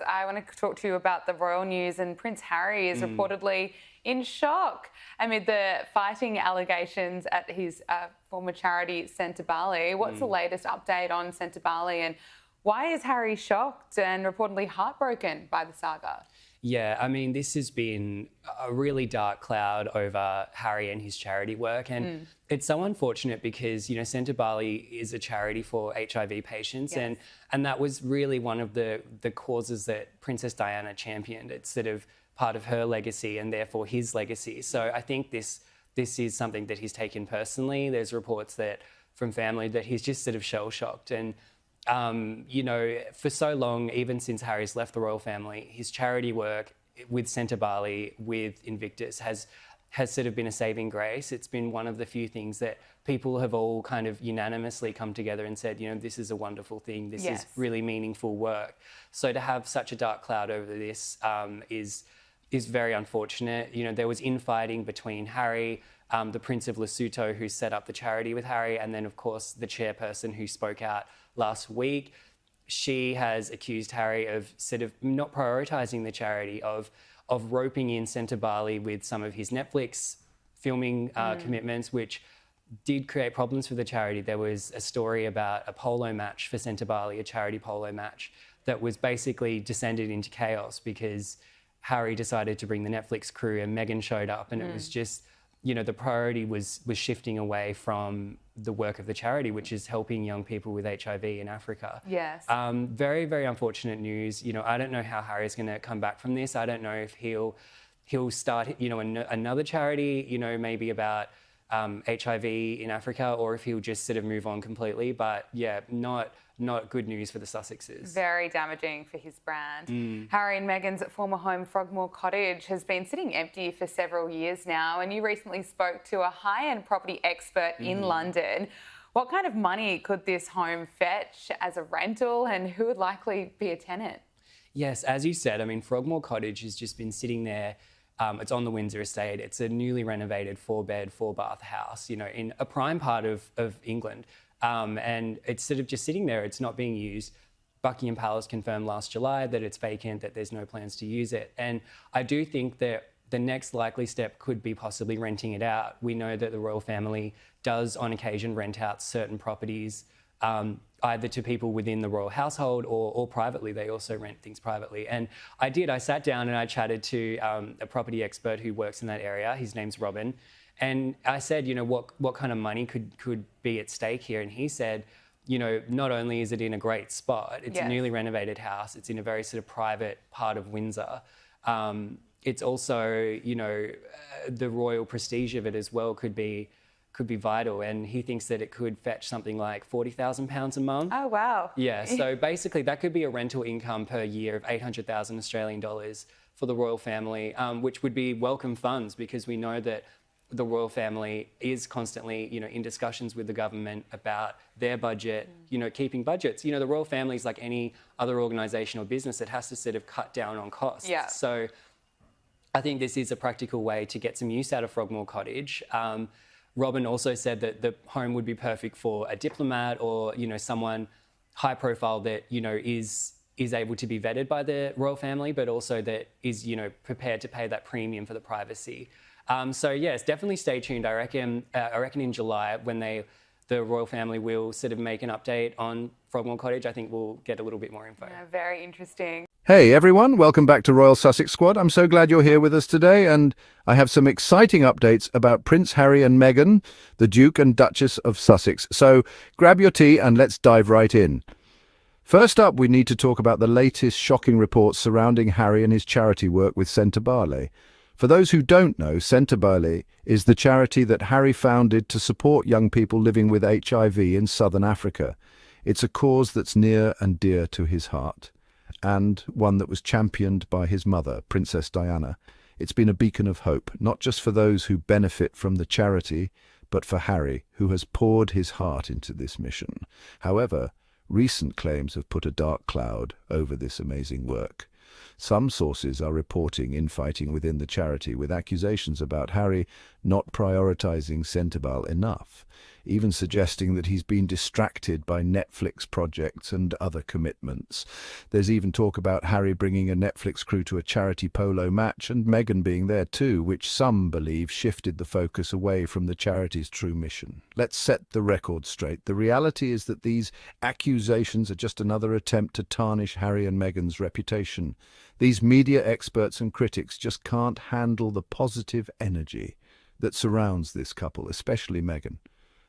I want to talk to you about the royal news, and Prince Harry is reportedly in shock amid the fighting allegations at his former charity Sentebale. What's the latest update on Sentebale, and why is Harry shocked and reportedly heartbroken by the saga? Yeah, I mean, this has been a really dark cloud over Harry and his charity work. And it's so unfortunate because, Sentebale is a charity for HIV patients. Yes. And that was really one of the causes that Princess Diana championed. It's sort of part of her legacy and therefore his legacy. So I think this is something that he's taken personally. There's reports that from family that he's just sort of shell-shocked. And for so long, even since Harry's left the royal family, his charity work with Sentebale, with Invictus, has sort of been a saving grace. It's been one of the few things that people have all kind of unanimously come together and said, this is a wonderful thing. This is really meaningful work. So to have such a dark cloud over this is very unfortunate. There was infighting between Harry, the Prince of Lesotho, who set up the charity with Harry, and then, of course, the chairperson who spoke out last week. She has accused Harry of sort of not prioritising the charity, of roping in Sentebale with some of his Netflix filming commitments, which did create problems for the charity. There was a story about a polo match for Sentebale, a charity polo match, that was basically descended into chaos because Harry decided to bring the Netflix crew and Meghan showed up, and it was just, the priority was shifting away from the work of the charity, which is helping young people with HIV in Africa. Yes. Very, very unfortunate news. I don't know how Harry's going to come back from this. I don't know if he'll start, another charity, maybe about HIV in Africa, or if he'll just sort of move on completely. But yeah, not good news for the Sussexes. Very damaging for his brand. Harry and Meghan's former home, Frogmore Cottage, has been sitting empty for several years now, and you recently spoke to a high-end property expert in London. What kind of money could this home fetch as a rental, and who would likely be a tenant? Yes, as you said, Frogmore Cottage has just been sitting there. It's on the Windsor estate. It's a newly renovated 4-bed, 4-bath house, in a prime part of England. And it's sort of just sitting there. It's not being used. Buckingham Palace confirmed last July that it's vacant, that there's no plans to use it. And I do think that the next likely step could be possibly renting it out. We know that the royal family does on occasion rent out certain properties, either to people within the royal household or privately. They also rent things privately. And I sat down and I chatted to a property expert who works in that area. His name's Robin. And I said, what kind of money could be at stake here? And he said, not only is it in a great spot, it's a newly renovated house, it's in a very sort of private part of Windsor. It's also, the royal prestige of it as well could be vital. And he thinks that it could fetch something like £40,000 a month. Oh, wow. Yeah, so basically that could be a rental income per year of 800,000 Australian dollars for the royal family, which would be welcome funds because we know that the royal family is constantly, in discussions with the government about their budget, keeping budgets. The royal family is like any other organisation or business that has to sort of cut down on costs. Yeah. So I think this is a practical way to get some use out of Frogmore Cottage. Robin also said that the home would be perfect for a diplomat or, someone high profile that, is able to be vetted by the royal family, but also that is, prepared to pay that premium for the privacy. So yes, definitely stay tuned. I reckon in July when the royal family will sort of make an update on Frogmore Cottage, I think we'll get a little bit more info. Yeah, very interesting. Hey everyone, welcome back to Royal Sussex Squad. I'm so glad you're here with us today, and I have some exciting updates about Prince Harry and Meghan, the Duke and Duchess of Sussex. So grab your tea and let's dive right in. First up, we need to talk about the latest shocking reports surrounding Harry and his charity work with Sentebale. For those who don't know, Sentebale is the charity that Harry founded to support young people living with HIV in southern Africa. It's a cause that's near and dear to his heart, and one that was championed by his mother, Princess Diana. It's been a beacon of hope, not just for those who benefit from the charity, but for Harry, who has poured his heart into this mission. However, recent claims have put a dark cloud over this amazing work. Some sources are reporting infighting within the charity, with accusations about Harry not prioritising Sentebale enough. even suggesting that he's been distracted by Netflix projects and other commitments. There's even talk about Harry bringing a Netflix crew to a charity polo match and Meghan being there too, which some believe shifted the focus away from the charity's true mission. Let's set the record straight. The reality is that these accusations are just another attempt to tarnish Harry and Meghan's reputation. These media experts and critics just can't handle the positive energy that surrounds this couple, especially Meghan.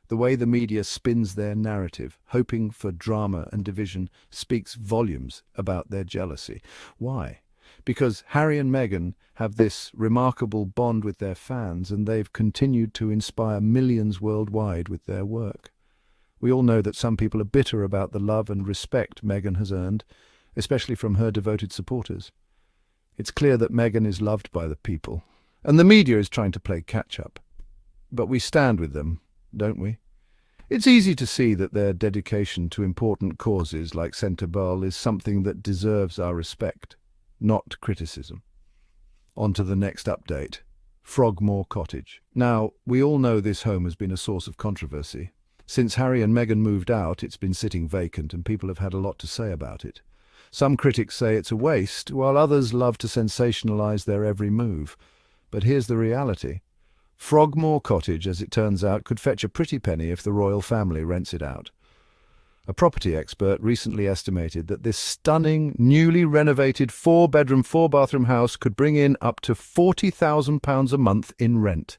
The way the media spins their narrative, hoping for drama and division, speaks volumes about their jealousy. Why? Because Harry and Meghan have this remarkable bond with their fans, and they've continued to inspire millions worldwide with their work. We all know that some people are bitter about the love and respect Meghan has earned, especially from her devoted supporters. It's clear that Meghan is loved by the people, and the media is trying to play catch-up. But we stand with them, don't we? It's easy to see that their dedication to important causes like Sentebale is something that deserves our respect, not criticism. On to the next update, Frogmore Cottage. Now, we all know this home has been a source of controversy. Since Harry and Meghan moved out, it's been sitting vacant and people have had a lot to say about it. Some critics say it's a waste, while others love to sensationalize their every move. But here's the reality. Frogmore Cottage, as it turns out, could fetch a pretty penny if the royal family rents it out. A property expert recently estimated that this stunning, newly renovated 4-bedroom, 4-bathroom house could bring in up to £40,000 a month in rent.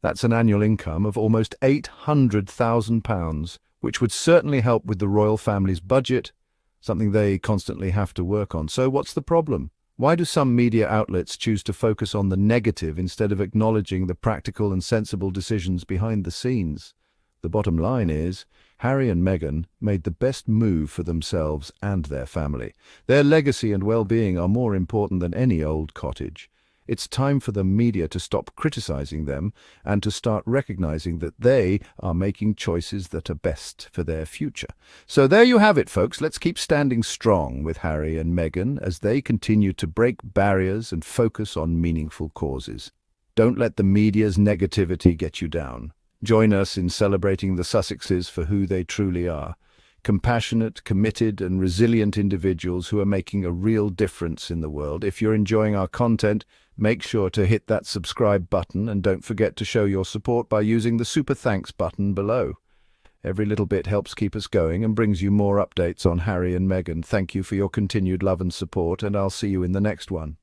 That's an annual income of almost £800,000, which would certainly help with the royal family's budget, something they constantly have to work on. So what's the problem? Why do some media outlets choose to focus on the negative instead of acknowledging the practical and sensible decisions behind the scenes? The bottom line is, Harry and Meghan made the best move for themselves and their family. Their legacy and well-being are more important than any old cottage. It's time for the media to stop criticizing them and to start recognizing that they are making choices that are best for their future. So there you have it, folks. Let's keep standing strong with Harry and Meghan as they continue to break barriers and focus on meaningful causes. Don't let the media's negativity get you down. Join us in celebrating the Sussexes for who they truly are. Compassionate, committed and resilient individuals who are making a real difference in the world. If you're enjoying our content, make sure to hit that subscribe button and don't forget to show your support by using the super thanks button below. Every little bit helps keep us going and brings you more updates on Harry and Meghan. Thank you for your continued love and support, and I'll see you in the next one.